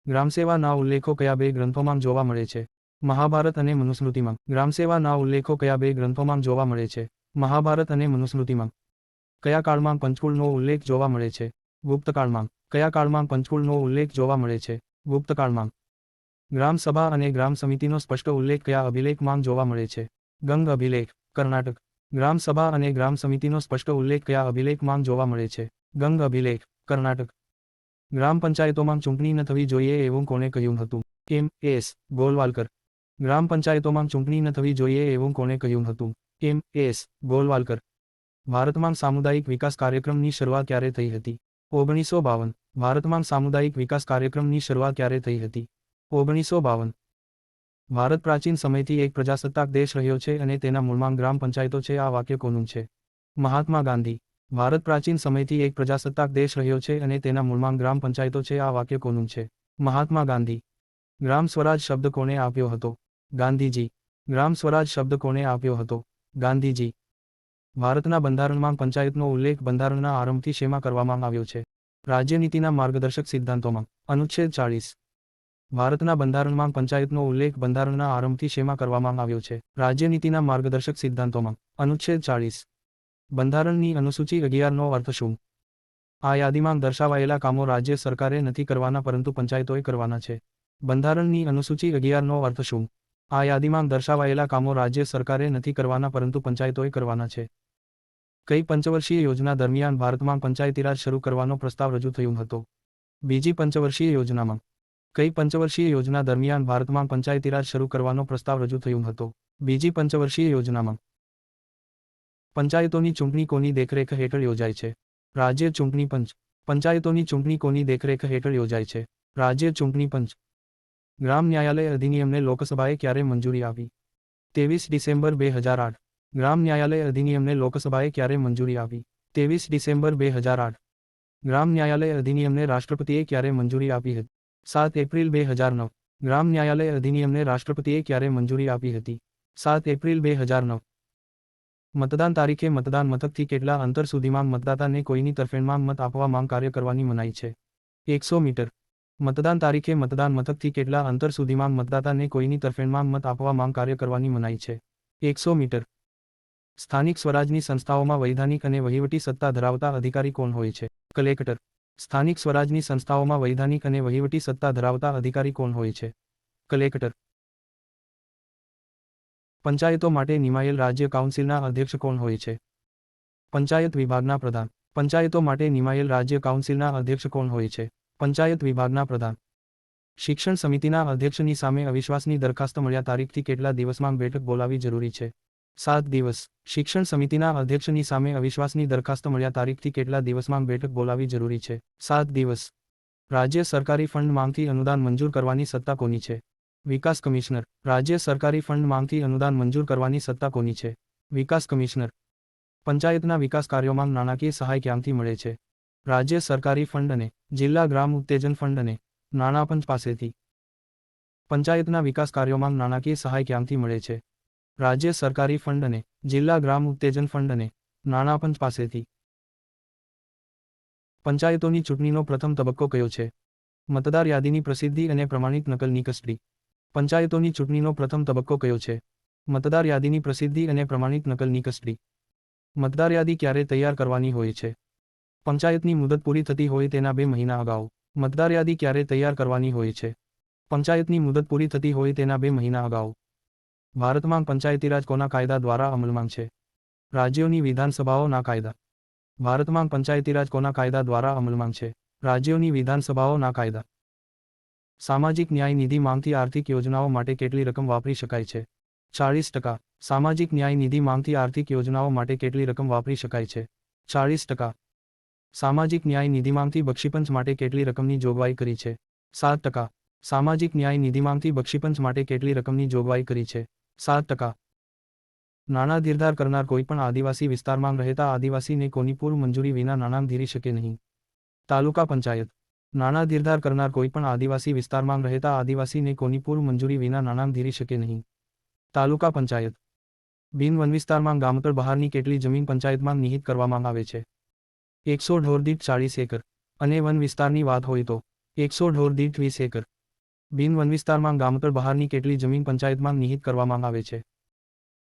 ગ્રામસેવાના ઉલ્લેખો કયા બે ગ્રંથોમાં જોવા મળે છે? મહાભારત અને મનુસ્મૃતિમાં. ગ્રામસેવાના ઉલ્લેખો કયા બે ગ્રંથોમાં જોવા મળે છે? મહાભારત અને મનુસ્મૃતિમાં. કયા કાળમાં પંચકુળનો ઉલ્લેખ જોવા મળે છે? ગુપ્તકાળમાં. કયા કાળમાં પંચકુળનો ઉલ્લેખ જોવા મળે છે? ગુપ્તકાળમાં. ગ્રામ સભા અને ગ્રામ સમિતિનો સ્પષ્ટ ઉલ્લેખ કયા અભિલેખમાં જોવા મળે છે? ગંગ અભિલેખ, કર્ણાટક. ગ્રામ સભા અને ગ્રામ સમિતિનો સ્પષ્ટ ઉલ્લેખ કયા અભિલેખમાં જોવા મળે છે? ગંગ અભિલેખ, કર્ણાટક. ગ્રામ પંચાયતોમાં ચૂંટણી ન થવી જોઈએ એવું કોણે કહ્યું હતું? એમ. એસ. ગોલવાલકર. ગ્રામ પંચાયતોમાં ચૂંટણી ન થવી જોઈએ એવું કોણે કહ્યું હતું? એમ. એસ. ગોલવાલકર. ભારતમાં સામુદાયિક વિકાસ કાર્યક્રમની શરૂઆત ક્યારે થઈ હતી? 1952. ભારતમાં સામુદાયિક વિકાસ કાર્યક્રમની શરૂઆત ક્યારે થઈ હતી? 1952. ભારત પ્રાચીન સમયથી એક પ્રજાસત્તાક દેશ રહ્યો છે અને તેના મૂળમાં ગ્રામ પંચાયતો છે. આ વાક્ય કોનું છે? મહાત્મા ગાંધી. ભારત પ્રાચીન સમયથી એક પ્રજાસત્તાક દેશ રહ્યો છે અને તેના મૂળમાં ગ્રામ પંચાયતો છે. આ વાક્ય કોનું છે? મહાત્મા ગાંધી. ગ્રામ સ્વરાજ શબ્દ કોણે આપ્યો હતો? ગાંધીજી. ગ્રામ સ્વરાજ શબ્દ કોણે આપ્યો હતો? ગાંધીજી. ભારતના બંધારણમાં પંચાયતનો ઉલ્લેખ બંધારણના આરંભથી શેમાં કરવામાં આવ્યો છે? રાજ્યનીતિના માર્ગદર્શક સિદ્ધાંતોમાં. અનુચ્છેદ 40. ભારતના બંધારણમાં પંચાયતનો ઉલ્લેખ બંધારણના આરંભથી શેમાં કરવામાં આવ્યો છે? રાજ્યનીતિના માર્ગદર્શક સિદ્ધાંતોમાં. અનુચ્છેદ 40. બંધારણની અનુસૂચિ 11નો અર્થ શું? આ યાદીમાં દર્શાવાયેલા કામો રાજ્ય સરકારે નથી કરવાના પરંતુ પંચાયતોએ કરવાના છે. બંધારણની અનુસૂચિ 11નો અર્થ શું? આ યાદીમાં દર્શાવાયેલા કામો રાજ્ય સરકારે નથી કરવાના પરંતુ પંચાયતોએ કરવાના છે. કઈ પંચવર્ષીય યોજના દરમિયાન ભારતમાં પંચાયતીરાજ શરૂ કરવાનો પ્રસ્તાવ રજૂ થયો હતો? બીજી પંચવર્ષીય યોજનામાં. કઈ પંચવર્ષીય યોજના દરમિયાન ભારતમાં પંચાયતીરાજ શરૂ કરવાનો પ્રસ્તાવ રજૂ થયો હતો? બીજી પંચવર્ષીય યોજનામાં. પંચાયતોની ચૂંટણી કોની દેખરેખ હેઠળ યોજાય છે? રાજ્ય ચૂંટણી પંચ. પંચાયતોની ચૂંટણી કોની દેખરેખ હેઠળ યોજાય છે? રાજ્ય ચૂંટણી પંચ. ગ્રામ ન્યાયાલય અધિનિયમને લોકસભાએ ક્યારે મંજૂરી આપી? 23 ડિસેમ્બર 2008. ગ્રામ ન્યાયાલય અધિનિયમને લોકસભાએ ક્યારે મંજૂરી આપી? 23 ડિસેમ્બર 2008. ગ્રામ ન્યાયાલય અધિનિયમને રાષ્ટ્રપતિએ ક્યારે મંજૂરી આપી હતી? 7 એપ્રિલ 2009. ગ્રામ ન્યાયાલય અધિનિયમને રાષ્ટ્રપતિએ ક્યારે મંજૂરી આપી હતી? 7 એપ્રિલ 2009. મતદાન તારીખે મતદાન મથકથી કેટલા અંતર સુધીમાં મતદાતાને કોઈની તરફેણમાં મત આપવા માંગ કાર્ય કરવાની મનાઈ છે? 100 મીટર. મતદાન તારીખે મતદાન મથકથી કેટલા અંતર સુધીમાં મતદાતાને કોઈની તરફેણમાં મત આપવા માંગ કાર્ય કરવાની મનાઈ છે? 100 મીટર. સ્થાનિક સ્વરાજની સંસ્થાઓમાં વૈધાનિક અને વહીવટી સત્તા ધરાવતા અધિકારી કોણ હોય છે? કલેક્ટર. સ્થાનિક સ્વરાજની સંસ્થાઓમાં વૈધાનિક અને વહીવટી સત્તા ધરાવતા અધિકારી કોણ હોય છે? કલેક્ટર. પંચાયતો માટે નિમાયેલ રાજ્ય કાઉન્સિલના અધ્યક્ષ કોણ હોય છે? પંચાયત વિભાગના પ્રધાન. પંચાયતો માટે નિમાયેલ રાજ્ય કાઉન્સિલના અધ્યક્ષ કોણ હોય છે? પંચાયત વિભાગના પ્રધાન. શિક્ષણ સમિતિના અધ્યક્ષની સામે અવિશ્વાસની દરખાસ્ત મળ્યા તારીખથી કેટલા દિવસમાં બેઠક બોલાવવી જરૂરી છે? 7 દિવસ. શિક્ષણ સમિતિના અધ્યક્ષની સામે અવિશ્વાસની દરખાસ્ત મળ્યા તારીખથી કેટલા દિવસમાં બેઠક બોલાવવી જરૂરી છે? 7 દિવસ. રાજ્ય સરકારી ફંડ માંગથી અનુદાન મંજૂર કરવાની સત્તા કોની છે? વિકાસ કમિશનર. રાજ્ય સરકારી ફંડ માંગથી અનુદાન મંજૂર કરવાની સત્તા કોની છે? વિકાસ કમિશનર. પંચાયતના વિકાસ કાર્યોમાં નાણાકીય સહાય ક્યાંથી મળે છે? રાજ્ય સરકારી ફંડ અને જિલ્લા ગ્રામ ઉત્તેજન ફંડ અને નાણાં પંચ પાસેથી. પંચાયતના વિકાસ કાર્યોમાં નાણાકીય સહાય ક્યાંથી મળે છે? રાજ્ય સરકારી ફંડ અને જિલ્લા ગ્રામ ઉત્તેજન ફંડ અને નાણાં પંચ પાસેથી. પંચાયતોની ચૂંટણીનો પ્રથમ તબક્કો કયો છે? મતદાર યાદીની પ્રસિદ્ધિ અને પ્રમાણિત નકલની કસ્ટડી. પંચાયતોની ચૂંટણીનો પ્રથમ તબક્કો કયો છે? મતદાર યાદીની પ્રસિદ્ધિ અને પ્રમાણિત નકલની કસ્ટડી. મતદાર યાદી ક્યારે તૈયાર કરવાની હોય છે? પંચાયતની મુદત પૂરી થતી હોય તેના 2 મહિના અગાઉ. મતદાર યાદી ક્યારે તૈયાર કરવાની હોય છે? પંચાયતની મુદત પૂરી થતી હોય તેના 2 મહિના અગાઉ. ભારતમાં પંચાયતીરાજ કોના કાયદા દ્વારા અમલમાં છે? રાજ્યોની વિધાનસભાઓના કાયદા. ભારતમાં પંચાયતીરાજ કોના કાયદા દ્વારા અમલમાં છે? રાજ્યોની વિધાનસભાઓના કાયદા. સામાજિક ન્યાય નિધિ માંગથી આર્થિક યોજનાઓ માટે કેટલી રકમ વાપરી શકાય છે? 40%. સામાજિક ન્યાય નિધિ માંગથી આર્થિક યોજનાઓ માટે કેટલી રકમ વાપરી શકાય છે? 40%. સામાજિક ન્યાય નિધિમાંથી બક્ષીપંચ માટે કેટલી રકમની જોગવાઈ કરી છે? 7%. સામાજિક ન્યાય નિધિમાંથી બક્ષીપંચ માટે કેટલી રકમની જોગવાઈ કરી છે? 7%. નાણાં ધીરધાર કરનાર કોઈપણ આદિવાસી વિસ્તારમાં રહેતા આદિવાસીને કોની પૂર્વ મંજૂરી વિના નાણાં ધીરી શકે નહીં? તાલુકા પંચાયત. નાણાં ધીરધાર કરનાર કોઈપણ આદિવાસી વિસ્તારમાં રહેતા આદિવાસીને કોની પૂર્વ મંજૂરી વિના નાણાં ધીરી શકે નહીં? તાલુકા પંચાયત. બિન વન વિસ્તારમાં ગામતળ બહારની કેટલી જમીન પંચાયતમાં નિહિત કરવામાં આવે છે? 100 ઢોર દીઠ 40 એકર. અને વન વિસ્તારની વાત હોય તો 100 ઢોર દીઠ 20 એકર. બિન વન વિસ્તારમાં ગામતળ બહારની કેટલી જમીન પંચાયતમાં નિહિત કરવામાં આવે છે?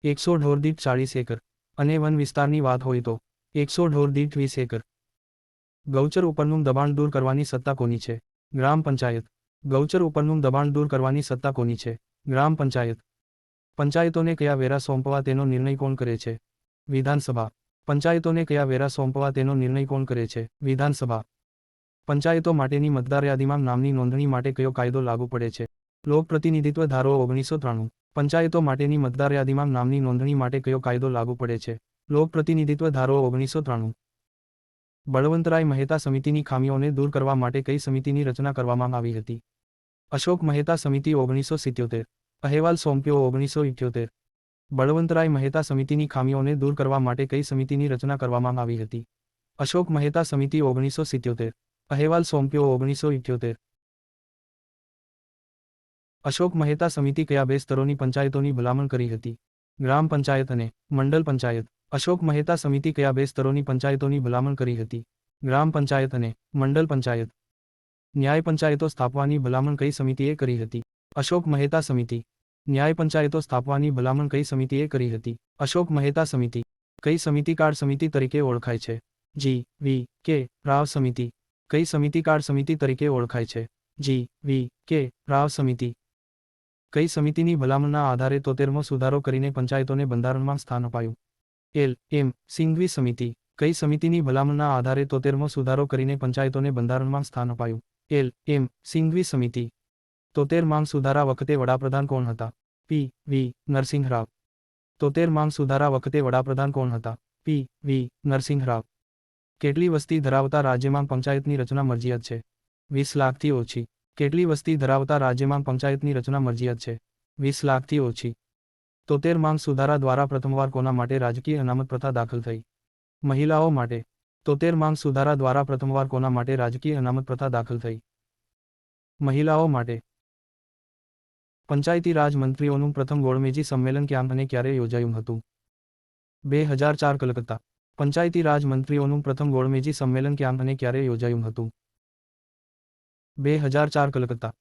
100 ઢોર દીઠ 40 એકર. અને વન વિસ્તારની વાત હોય તો 100 ઢોર દીઠ 20 એકર. ગૌચર ઉપરનું દબાણ દૂર કરવાની સત્તા કોની છે? ગ્રામ પંચાયત. ગૌચર ઉપરનું દબાણ દૂર કરવાની સત્તા કોની છે? ગ્રામ પંચાયત. પંચાયતોને કયા વેરા સોંપવા તેનો નિર્ણય કોણ કરે છે? વિધાનસભા. પંચાયતોને કયા વેરા સોંપવા તેનો નિર્ણય કોણ કરે છે? વિધાનસભા. પંચાયતો માટેની મતદાર યાદીમાં નામની નોંધણી માટે કયો કાયદો લાગુ પડે છે? લોક પ્રતિનિધિત્વ ધારો 1993. પંચાયતો માટેની મતદાર યાદીમાં નામની નોંધણી માટે કયો કાયદો લાગુ પડે છે? લોક પ્રતિનિધિત્વ ધારો 1993. બળવંતરાય મહેતા સમિતિની ખામીઓને દૂર કરવા માટે કઈ સમિતિની રચના કરવામાં આવી હતી? અશોક મહેતા સમિતિ 1977. અહેવાલ સોંપ્યો 1978. બળવંતરાય મહેતા સમિતિની ખામીઓને દૂર કરવા માટે કઈ સમિતિની રચના કરવામાં આવી હતી? અશોક મહેતા સમિતિ 1977. અહેવાલ સોંપ્યો 1978. અશોક મહેતા સમિતિ કયા બે સ્તરોની પંચાયતોની ભલામણ કરી હતી? ગ્રામ પંચાયત અને મંડળ પંચાયત. અશોક મહેતા સમિતિ કયા બે સ્તરોની પંચાયતોની ભલામણ કરી હતી? ગ્રામ પંચાયત અને મંડળ પંચાયત. ન્યાય પંચાયતો સ્થાપવાની ભલામણ કઈ સમિતિએ કરી હતી? અશોક મહેતા સમિતિ. ન્યાય પંચાયતો સ્થાપવાની ભલામણ કઈ સમિતિએ કરી હતી? અશોક મહેતા સમિતિ. કઈ સમિતિ કાર્ડ સમિતિ તરીકે ઓળખાય છે? G.V.K. રાવ સમિતિ. કઈ સમિતિ કાર્ડ સમિતિ તરીકે ઓળખાય છે? G.V.K. રાવ સમિતિ. કઈ સમિતિની ભલામણના આધારે 73મો સુધારો કરીને પંચાયતોને બંધારણમાં સ્થાન અપાયું? L.M. સિંઘવી સમિતિ. કઈ સમિતિની ભલામણના આધારે 73મો સુધારો કરીને પંચાયતોને બંધારણમાં સ્થાન અપાયું? L.M. સિંઘવી સમિતિ. 73 સુધારા વખતે વડાપ્રધાન કોણ હતા? P.V. નરસિંહ રાવ. 73 સુધારા વખતે વડાપ્રધાન કોણ હતા? P.V. નરસિંહ રાવ. કેટલી વસ્તી ધરાવતા રાજ્યમાં પંચાયતની રચના મરજિયાત છે? 20 લાખથી ઓછી. કેટલી વસ્તી ધરાવતા રાજ્યમાં પંચાયતની રચના મરજિયાત છે? 20 લાખથી ઓછી. 73 સુધારા દ્વારા પ્રથમવાર કોના માટે રાજકીય અનામત પ્રથા દાખલ થઈ? મહિલાઓ માટે. 73 સુધારા દ્વારા પ્રથમવાર કોના માટે રાજકીય અનામત પ્રથા દાખલ થઈ? મહિલાઓ માટે. પંચાયતી રાજ મંત્રીઓનું પ્રથમ ગોળમેજી સંમેલન ક્યાં અને ક્યારે યોજાયું હતું? 2004 કલકત્તા. પંચાયતી રાજ મંત્રીઓનું પ્રથમ ગોળમેજી સંમેલન ક્યાં અને ક્યારે યોજાયું હતું? 2004 કલકત્તા.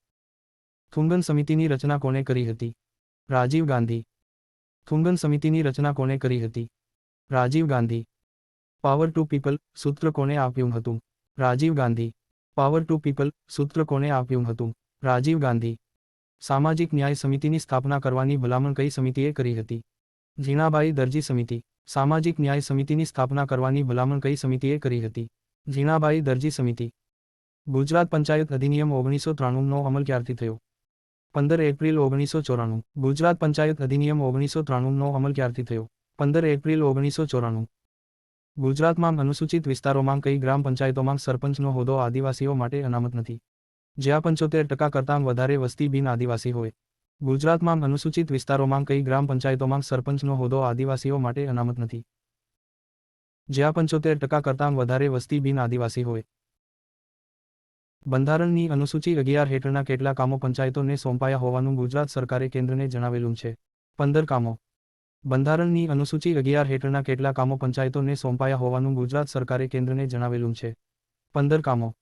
થુંગન સમિતિની રચના કોણે કરી હતી? રાજીવ ગાંધી. થુંગન સમિતિની રચના કોણે કરી હતી? Rajiv Gandhi. Power to people સૂત્ર કોણે આપ્યું હતું? Rajiv Gandhi. Power to people સૂત્ર કોણે આપ્યું હતું? રાજીવ ગાંધી. સામાજિક ન્યાય સમિતિની સ્થાપના કરવાની ભલામણ કઈ સમિતિએ કરી હતી? જીણાબાઈ દરજી સમિતિ. સામાજિક ન્યાય સમિતિની સ્થાપના કરવાની ભલામણ કઈ સમિતિએ કરી હતી? જીણાબાઈ દરજી સમિતિ. ગુજરાત પંચાયત અધિનિયમ 1993નો અમલ ક્યારથી થયો? 15 એપ્રિલ 1994. ગુજરાત પંચાયત અધિનિયમ 1993નો અમલ ક્યારથી થયો? 15 એપ્રિલ 1994. ગુજરાતમાં અનુસૂચિત વિસ્તારોમાં કઈ ગ્રામ પંચાયતોમાં સરપંચનો હોદ્દો આદિવાસીઓ માટે અનામત નથી? જ્યાં 75% કરતાં વધારે વસ્તી બિન આદિવાસી હોય. ગુજરાતમાં અનુસૂચિત વિસ્તારોમાં કઈ ગ્રામ પંચાયતોમાં સરપંચનો હોદ્દો આદિવાસીઓ માટે અનામત નથી? જ્યાં 75% કરતાં વધારે વસ્તી બિન આદિવાસી હોય. બંધારણની અનુસૂચિ 11 હેઠળના કેટલા કામો પંચાયતોને સોંપાયા હોવાનું ગુજરાત સરકારે કેન્દ્રને જણાવેલું છે? 15 કામો. બંધારણની અનુસૂચિ 11 હેઠળના કેટલા કામો પંચાયતોને સોંપાયા હોવાનું ગુજરાત સરકારે કેન્દ્રને જણાવેલું છે? 15 કામો.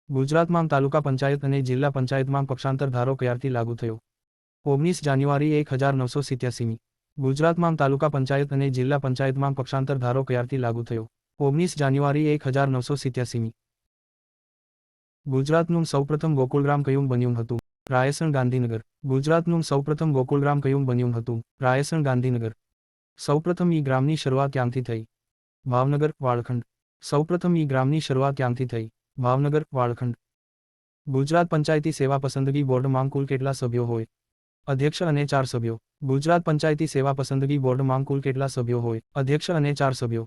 ગુજરાતમાં તાલુકા પંચાયત અને જિલ્લા પંચાયતમાં પક્ષાંતર ધારો ક્યારથી લાગુ થયો? 19 જાન્યુઆરી 1987. ગુજરાતમાં તાલુકા પંચાયત અને જિલ્લા પંચાયતમાં પક્ષાંતર ધારો ક્યારથી લાગુ થયો? 19 જાન્યુઆરી 1987. ગુજરાતનું સૌપ્રથમ ગોકુળગ્રામ કયું બન્યું હતું? રાયસણ ગાંધીનગર. ગુજરાતનું સૌપ્રથમ ગોકુળગ્રામ કયું બન્યું હતું? રાયસણ ગાંધીનગર. સૌપ્રથમ ઈ ગ્રામની શરૂઆત ક્યાંથી થઈ? ભાવનગર, વાળખંડ. સૌપ્રથમ ઈ ગ્રામની શરૂઆત ક્યાંથી થઈ? ભાવનગર, વાળખંડ. ગુજરાત પંચાયતી સેવા પસંદગી બોર્ડમાં કુલ કેટલા સભ્યો હોય? અધ્યક્ષ અને 4 સભ્યો. ગુજરાત પંચાયતી સેવા પસંદગી બોર્ડમાં કુલ કેટલા સભ્યો હોય? અધ્યક્ષ અને 4 સભ્યો.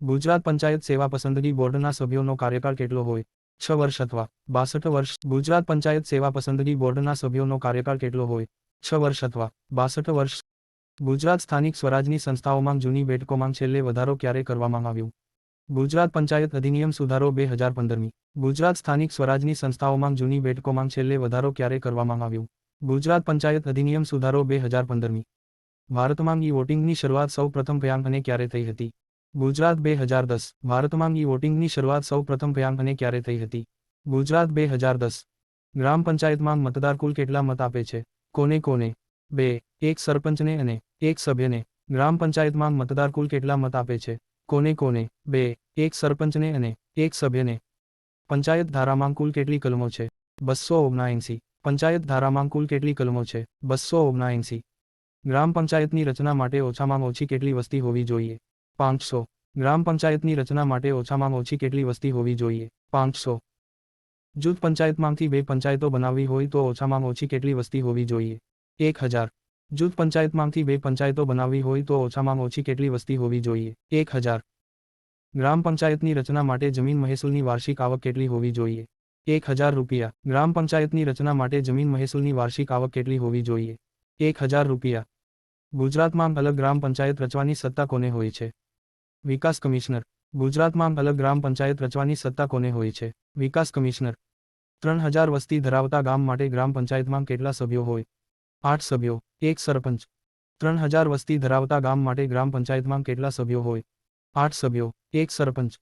ગુજરાત પંચાયત સેવા પસંદગી બોર્ડના સભ્યોનો કાર્યકાળ કેટલો હોય? 6 વર્ષ અથવા 62 વર્ષ. ગુજરાત પંચાયત સેવા પસંદગી બોર્ડના સભ્યોનો કાર્યકાળ કેટલો હોય? 6 વર્ષ અથવા 62 વર્ષ. ગુજરાત સ્થાનિક સ્વરાજની સંસ્થાઓમાં જૂની બેઠકોમાં છેલ્લે વધારો ક્યારે કરવામાં આવ્યું? ગુજરાત પંચાયત અધિનિયમ સુધારો 2015. ગુજરાત સ્થાનિક સ્વરાજની સંસ્થાઓમાં જૂની બેઠકોમાં છેલ્લે વધારો ક્યારે કરવામાં આવ્યું? ગુજરાત પંચાયત અધિનિયમ સુધારો 2015. ભારતમાં ઈ વોટિંગની શરૂઆત સૌ પ્રથમ ક્યાં અને ક્યારે થઈ હતી? ગુજરાત 2010. ભારતમાં ઈ વોટિંગની શરૂઆત સૌ પ્રથમ ક્યાં અને ક્યારે થઈ હતી? ગુજરાત 2010 ગ્રામ પંચાયતમાં મતદાર કુલ કેટલા મત આપે છે? કોને કોને? 2. એક સરપંચને અને એક સભ્યને. ગ્રામ પંચાયતમાં મતદાર કુલ કેટલા મત આપે છે? કોને કોને? 2. એક સરપંચને અને એક સભ્યને. પંચાયત ધારામાં કુલ કેટલી કલમો છે? 279. પંચાયત ધારામાં કુલ કેટલી કલમો છે? 279. ગ્રામ પંચાયતની રચના માટે ઓછામાં ઓછી કેટલી વસ્તી હોવી જોઈએ? 500. ગ્રામ પંચાયતની રચના માટે ઓછામાં ઓછી કેટલી વસ્તી હોવી જોઈએ? 500. જૂથ પંચાયતમાંથી 2 પંચાયતો બનાવવી હોય તો ઓછામાં ઓછી કેટલી વસ્તી હોવી જોઈએ? 1000. જૂથ પંચાયતમાંથી 2 પંચાયતો બનાવવી હોય તો ઓછામાં ઓછી કેટલી વસ્તી હોવી જોઈએ? 1000. ગ્રામ પંચાયતની રચના માટે જમીન મહેસૂલની વાર્ષિક આવક કેટલી હોવી જોઈએ? 1000 રૂપિયા. ગ્રામ પંચાયતની રચના માટે જમીન મહેસૂલની વાર્ષિક આવક કેટલી હોવી જોઈએ? 1000 રૂપિયા. ગુજરાતમાં અલગ ગ્રામ પંચાયત રચવાની સત્તા કોને હોય છે? વિકાસ કમિશનર. ગુજરાતમાં અલગ ગ્રામ પંચાયત રચવાની સત્તા કોને હોય છે? વિકાસ કમિશનર. 3000 વસ્તી ધરાવતા ગામ માટે ગ્રામ પંચાયતમાં કેટલા સભ્યો હોય? 8 સભ્યો. એક સરપંચ. 3000 વસ્તી ધરાવતા ગામ માટે ગ્રામ પંચાયતમાં કેટલા સભ્યો હોય? 8 સભ્યો. એક સરપંચ.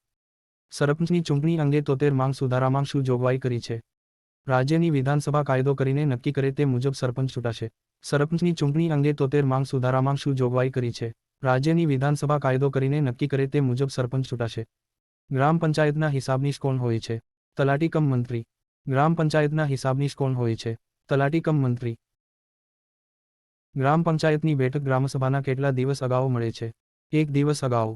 સરપંચની ચૂંટણી અંગે 73 સુધારામાં શું જોગવાઈ કરી છે? રાજ્યની વિધાનસભા કાયદો કરીને નક્કી કરે તે મુજબ સરપંચ ચૂંટાશે. સરપંચની ચૂંટણી અંગે 73 સુધારામાં શું જોગવાઈ કરી છે? રાજ્યની વિધાનસભા કાયદો કરીને નક્કી કરે તે મુજબ સરપંચ ચૂંટાશે. ગ્રામ પંચાયતના હિસાબનીશ કોણ હોય છે? તલાટી કમ મંત્રી. ગ્રામ પંચાયતના હિસાબનીશ કોણ હોય છે? તલાટી કમ મંત્રી. ગ્રામ પંચાયતની બેઠક ગ્રામસભાના કેટલા દિવસ અગાઉ મળે છે? 1 દિવસ અગાઉ.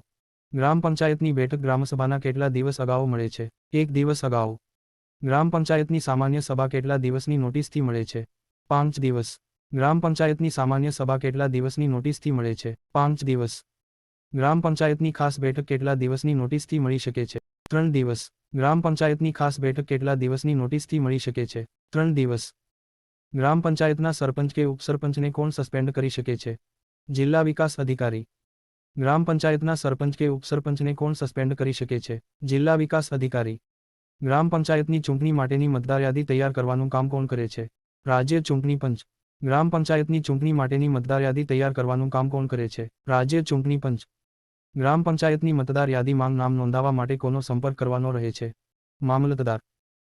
ગ્રામ પંચાયતની બેઠક ગ્રામસભાના કેટલા દિવસ અગાઉ મળે છે? 1 દિવસ અગાઉ. ગ્રામ પંચાયતની સામાન્ય સભા કેટલા દિવસની નોટિસથી મળે છે? 5 દિવસ. ગ્રામ પંચાયતની સામાન્ય સભા કેટલા દિવસની નોટિસથી મળે છે? 5 દિવસ. ગ્રામ પંચાયતની ખાસ બેઠક કેટલા દિવસની નોટિસથી મળી શકે છે? 3 દિવસ. ગ્રામ પંચાયતની ખાસ બેઠક કેટલા દિવસની નોટિસથી મળી શકે છે? 3 દિવસ. ગ્રામ પંચાયતના સરપંચ કે ઉપસરપંચને કોણ સસ્પેન્ડ કરી શકે છે? જિલ્લા વિકાસ અધિકારી. ગ્રામ પંચાયતના સરપંચ કે ઉપસરપંચને કોણ સસ્પેન્ડ કરી શકે છે? જિલ્લા વિકાસ અધિકારી. ગ્રામ પંચાયતની ચૂંટણી માટેની મતદાર યાદી તૈયાર કરવાનું કામ કોણ કરે છે? રાજ્ય ચૂંટણી પંચ. ગ્રામ પંચાયતની ચૂંટણી માટેની મતદાર યાદી તૈયાર કરવાનું કામ કોણ કરે છે? રાજ્ય ચૂંટણી પંચ. ગ્રામ પંચાયતની મતદાર યાદીમાં નામ નોંધાવવા માટે કોનો સંપર્ક કરવાનો રહે છે? મામલતદાર.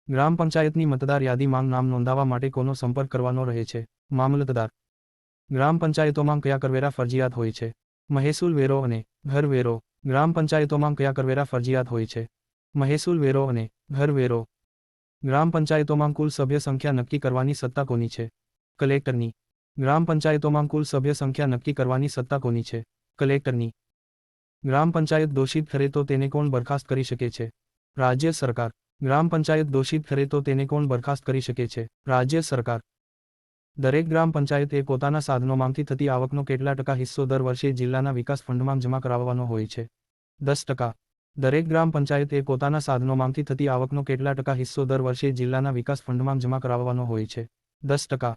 ગ્રામ પંચાયતની મતદાર યાદીમાં નામ નોંધાવવા માટે કોનો સંપર્ક કરવાનો રહે છે? મામલતદાર. ગ્રામ પંચાયતોમાં કયા કરવેરા ફરજિયાત હોય છે? મહેસૂલ વેરો અને ઘર વેરો. ગ્રામ પંચાયતોમાં કયા કરવેરા ફરજિયાત હોય છે? મહેસૂલ વેરો અને ઘર વેરો. ગ્રામ પંચાયતોમાં કુલ સભ્ય સંખ્યા નક્કી કરવાની સત્તા કોની છે? કલેક્ટરની. ગ્રામ પંચાયતોમાં કુલ સભ્ય સંખ્યા નક્કી કરવાની સત્તા કોની છે? કલેક્ટરની. ગ્રામ પંચાયત દોષિત ઠરે તો તેને કોણ બરખાસ્ત કરી શકે છે? રાજ્ય સરકાર. ગ્રામ પંચાયત દોષિત ઠરે તો તેને કોણ બરખાસ્ત કરી શકે છે? રાજ્ય સરકાર. દરેક ગ્રામ પંચાયતે પોતાના સાધનોમાંથી થતી આવકનો કેટલા ટકા હિસ્સો દર વર્ષે જિલ્લાના વિકાસ ફંડમાં જમા કરાવવાનો હોય છે? 10%. દરેક ગ્રામ પંચાયતે પોતાના સાધનોમાંથી થતી આવકનો કેટલા ટકા હિસ્સો દર વર્ષે જિલ્લાના વિકાસ ફંડમાં જમા કરાવવાનો હોય છે? 10%.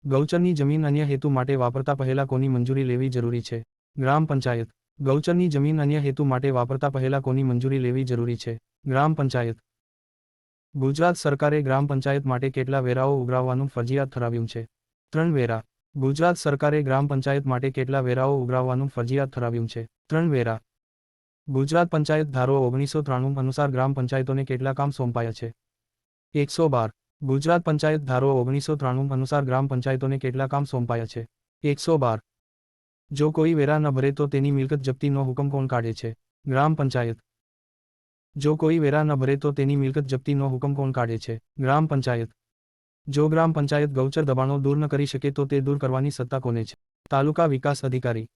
ગૌચરની જમીન અન્ય હેતુ માટે વાપરતા પહેલા કોની મંજૂરી લેવી જરૂરી છે? ગ્રામ પંચાયત. ગૌચરની જમીન અન્ય હેતુ માટે વાપરતા પહેલા કોની મંજૂરી લેવી જરૂરી છે? ગ્રામ પંચાયત. ગુજરાત સરકારે ગ્રામ પંચાયત માટે કેટલા વેરાઓ ઉઘરાવવાનું ફરજિયાત ઠરાવ્યું છે? 3 વેરા. ગુજરાત સરકારે ગ્રામ પંચાયત માટે કેટલા વેરાઓ ઉઘરાવવાનું ફરજિયાત ઠરાવ્યું છે? 3 વેરા. ગુજરાત પંચાયત ધારો 1993 અનુસાર ગ્રામ પંચાયતોને કેટલા કામ સોંપાયા છે? 112. ગુજરાત પંચાયત ધારો 1993 અનુસાર ગ્રામ પંચાયતોને કેટલા કામ સોંપાયા છે? 112. જો કોઈ વેરા ન ભરે તો તેની મિલકત જપ્તીનો હુકમ કોણ કાઢે છે? ગ્રામ પંચાયત. જો કોઈ વેરા ન ભરે તો તેની મિલકત જપ્તીનો હુકમ કોણ કાઢે છે? ગ્રામ પંચાયત. જો ગ્રામ પંચાયત ગૌચર દબાણો દૂર ન કરી શકે તો તે દૂર કરવાની સત્તા કોને છે? તાલુકા વિકાસ અધિકારી.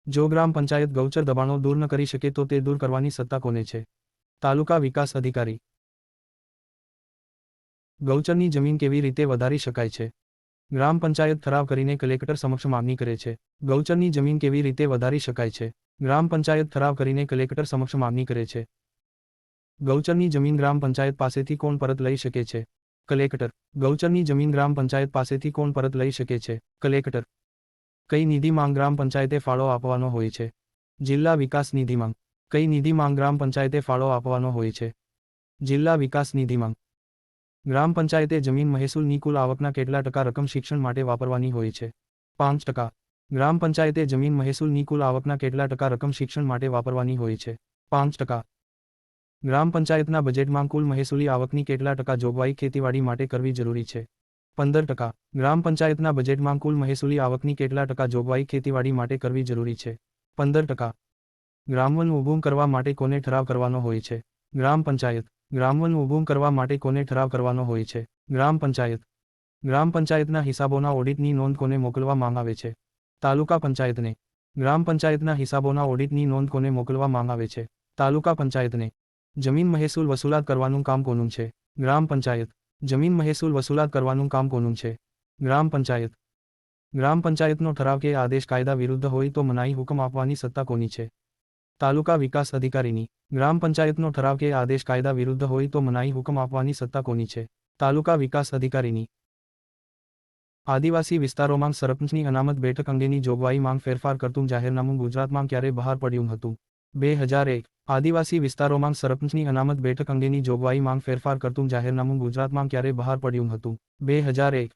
જો ગ્રામ પંચાયત ગૌચર દબાણો દૂર ન કરી શકે તો તે દૂર કરવાની સત્તા કોને છે? તાલુકા વિકાસ અધિકારી. ગૌચરની જમીન કેવી રીતે વધારી શકાય છે? ગ્રામ પંચાયત ઠરાવ કરીને કલેક્ટર સમક્ષ માંગણી કરે છે. ગૌચરની જમીન કેવી રીતે વધારી શકાય છે? ગ્રામ પંચાયત ઠરાવ કરીને કલેક્ટર સમક્ષ માંગણી કરે છે. ગૌચરની જમીન ગ્રામ પંચાયત પાસેથી કોણ પરત લઈ શકે છે? કલેક્ટર. ગૌચરની જમીન ગ્રામ પંચાયત પાસેથી કોણ પરત લઈ શકે છે? કલેક્ટર. કઈ નિધિમાં ગ્રામ પંચાયતે ફાળો આપવાનો હોય છે? જિલ્લા વિકાસ નિધિમાં. કઈ નિધિમાં ગ્રામ પંચાયતે ફાળો આપવાનો હોય છે? જિલ્લા વિકાસ નિધિમાં. ગ્રામ પંચાયતે જમીન મહેસૂલની કુલ આવકના કેટલા ટકા રકમ શિક્ષણ માટે વાપરવાની હોય છે? 5%. ગ્રામ પંચાયતે જમીન મહેસૂલની કુલ આવકના કેટલા ટકા રકમ શિક્ષણ માટે વાપરવાની હોય છે? 5%. ગ્રામ પંચાયતના બજેટમાં કુલ મહેસૂલી આવકની કેટલા ટકા જોગવાઈ ખેતીવાડી માટે કરવી જરૂરી છે? 15%. ગ્રામ પંચાયતના બજેટમાં કુલ મહેસૂલી આવકની કેટલા ટકા જોગવાઈ ખેતીવાડી માટે કરવી જરૂરી છે? 15%. ગ્રામવન ઊભું કરવા માટે કોને ઠરાવ કરવાનો હોય છે? ગ્રામ પંચાયત. ગ્રામવન ઊભું કરવા માટે કોને ઠરાવ કરવાનો હોય છે? ગ્રામ પંચાયત. ગ્રામ પંચાયતના હિસાબોના ઓડિટની નોંધ કોને મોકલવામાં આવે છે? તાલુકા પંચાયતને. ગ્રામ પંચાયતના હિસાબોના ઓડિટની નોંધ કોને મોકલવામાં આવે છે? તાલુકા પંચાયતને. જમીન મહેસૂલ વસૂલાત કરવાનું કામ કોનું છે? ગ્રામ પંચાયત. જમીન મહેસૂલ વસૂલાત કરવાનું કામ કોનું છે? ગ્રામ પંચાયત. ગ્રામ પંચાયતનો ઠરાવ કે આદેશ કાયદા વિરુદ્ધ હોય તો મનાઈ હુકમ આપવાની સત્તા કોની છે? તાલુકા વિકાસ અધિકારીની. ગ્રામ પંચાયતનો ઠરાવ કે આદેશ કાયદા વિરુદ્ધ હોય તો મનાઈ હુકમ આપવાની સત્તા કોની છે? તાલુકા વિકાસ અધિકારીની. આદિવાસી વિસ્તારોમાં સરપંચની અનામત બેઠક અંગેની જોગવાઈમાં ફેરફાર કરતું જાહેરનામું ગુજરાતમાં ક્યારે બહાર પડ્યું હતું? 2001. આદિવાસી વિસ્તારોમાં સરપંચની અનામત બેઠક અંગેની જોગવાઈમાં ફેરફાર કરતું જાહેરનામું ગુજરાતમાં ક્યારે બહાર પડ્યું હતું? 2001.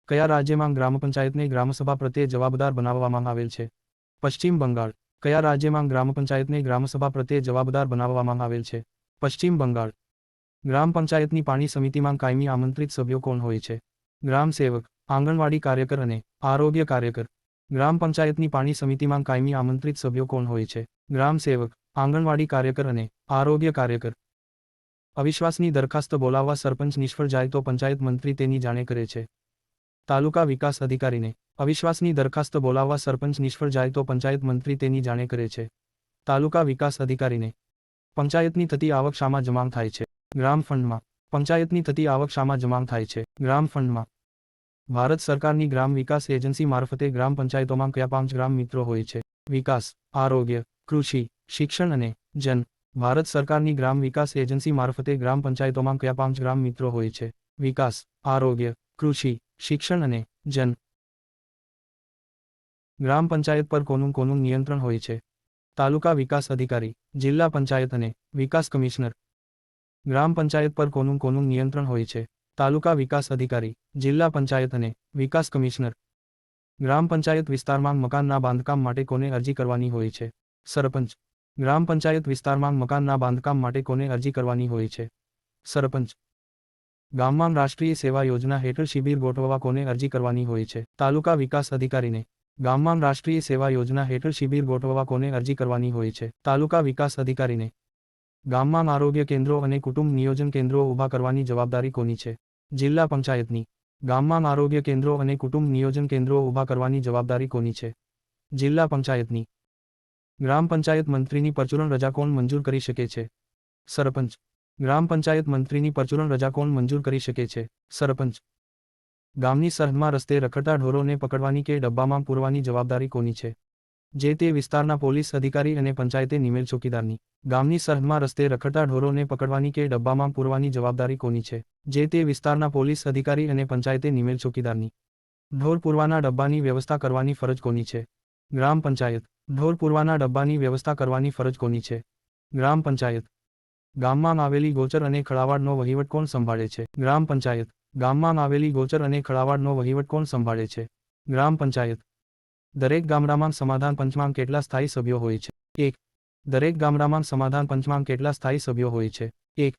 કયા રાજ્યમાં ગ્રામ પંચાયતને ગ્રામસભા પ્રત્યે જવાબદાર બનાવવામાં આવેલ છે? પશ્ચિમ બંગાળ. કયા રાજ્યમાં ગ્રામ પંચાયતને ગ્રામસભા પ્રત્યે જવાબદાર બનાવવામાં આવેલ છે? પશ્ચિમ બંગાળ. ગ્રામ પંચાયતની પાણી સમિતિમાં કાયમી આમંત્રિત સભ્યો કોણ હોય છે? ગ્રામ સેવક, આંગણવાડી કાર્યકર અને આરોગ્ય કાર્યકર. ગ્રામ પંચાયતની પાણી સમિતિમાં કાયમી આમંત્રિત સભ્યો કોણ હોય છે? ગ્રામ સેવક, આંગણવાડી કાર્યકર અને આરોગ્ય કાર્યકર. અવિશ્વાસની દરખાસ્ત બોલાવવા સરપંચ નિષ્ફળ જાય તો પંચાયત મંત્રી તેની જાણ કરે છે? તાલુકા વિકાસ અધિકારીને. અવિશ્વાસની દરખાસ્ત બોલાવવા સરપંચ નિષ્ફળ જાય તો પંચાયત મંત્રી તેની જાણ કરે છે? તાલુકા વિકાસ અધિકારીને. પંચાયતની થતી આવક શામાં જમા થાય છે? ગ્રામ ફંડમાં. પંચાયતની થતી આવક શામાં જમા થાય છે? ગ્રામ ફંડમાં. ભારત સરકારની ગ્રામ વિકાસ એજન્સી મારફતે ગ્રામ પંચાયતોમાં કયા 5 ગ્રામ મિત્રો હોય છે? વિકાસ, આરોગ્ય, કૃષિ, શિક્ષણ અને જન. ભારત સરકારની ગ્રામ વિકાસ એજન્સી મારફતે ગ્રામ પંચાયતોમાં કયા 5 ગ્રામ મિત્રો હોય છે? વિકાસ, આરોગ્ય, કૃષિ, શિક્ષણ અને જન. ગ્રામ પંચાયત પર કોનું નિયંત્રણ હોય છે? તાલુકા વિકાસ અધિકારી, જિલ્લા પંચાયત અને વિકાસ કમિશનર. ગ્રામ પંચાયત પર કોનું નિયંત્રણ હોય છે? તાલુકા વિકાસ અધિકારી, જિલ્લા પંચાયત અને વિકાસ કમિશનર. ગ્રામ પંચાયત વિસ્તારમાં મકાનના બાંધકામ માટે કોને અરજી કરવાની હોય છે? સરપંચ. ગ્રામ પંચાયત વિસ્તારમાં મકાનના બાંધકામ માટે કોને અરજી કરવાની હોય છે? સરપંચ. ગામમાં રાષ્ટ્રીય સેવા યોજના હેઠળ શિબિર ગોઠવવા કોને અરજી કરવાની હોય છે? તાલુકા વિકાસ અધિકારીને. ગામમાં રાષ્ટ્રીય સેવા યોજના હેઠળ શિબિર ગોઠવવા કોને અરજી કરવાની હોય છે? તાલુકા વિકાસ અધિકારીને. ગામમાં આરોગ્ય કેન્દ્રો અને કુટુંબ નિયોજન કેન્દ્રો ઊભા કરવાની જવાબદારી કોની છે? જિલ્લા પંચાયતની. ગામમાં આરોગ્ય કેન્દ્રો અને કુટુંબ નિયોજન કેન્દ્રો ઊભા કરવાની જવાબદારી કોની છે? જિલ્લા પંચાયતની. ગ્રામ પંચાયત મંત્રીની પરચુરણ રજા કોણ મંજૂર કરી શકે છે? સરપંચ. ગ્રામ પંચાયત મંત્રીની પરચુરણ રજા કોણ મંજૂર કરી શકે છે? સરપંચ. ગામની સરહદમાં રસ્તે રખડતા ઢોરોને પકડવાની કે ડબ્બામાં પૂરવાની જવાબદારી કોની છે? જે તે વિસ્તારના પોલીસ અધિકારી અને પંચાયતે નિમેલ ચોકીદારની. ગામની સરહદમાં રસ્તે રખડતા ઢોરોને પકડવાની કે ડબ્બામાં પૂરવાની જવાબદારી કોની છે? જે તે વિસ્તારના પોલીસ અધિકારી અને પંચાયતે નિમેલ ચોકીદારની. ઢોર પૂરવાના ડબ્બાની વ્યવસ્થા કરવાની ફરજ કોની છે? ગ્રામ પંચાયત. ઢોર પૂરવાના ડબ્બાની વ્યવસ્થા કરવાની ફરજ કોની છે? ગ્રામ પંચાયત. ગામમાં આવેલી ગોચર અને ખળાવાડનો વહીવટ કોણ સંભાળે છે? ગ્રામ પંચાયત. ગામમાં આવેલી ગોચર અને ખળાવાડનો વહીવટ કોણ સંભાળે છે? ગ્રામ પંચાયત. દરેક ગામડામાં સમાધાન પંચમાં કેટલા સ્થાયી સભ્યો હોય છે? 1. દરેક ગામડામાં સમાધાન પંચમાં કેટલા સ્થાયી સભ્યો હોય છે? 1.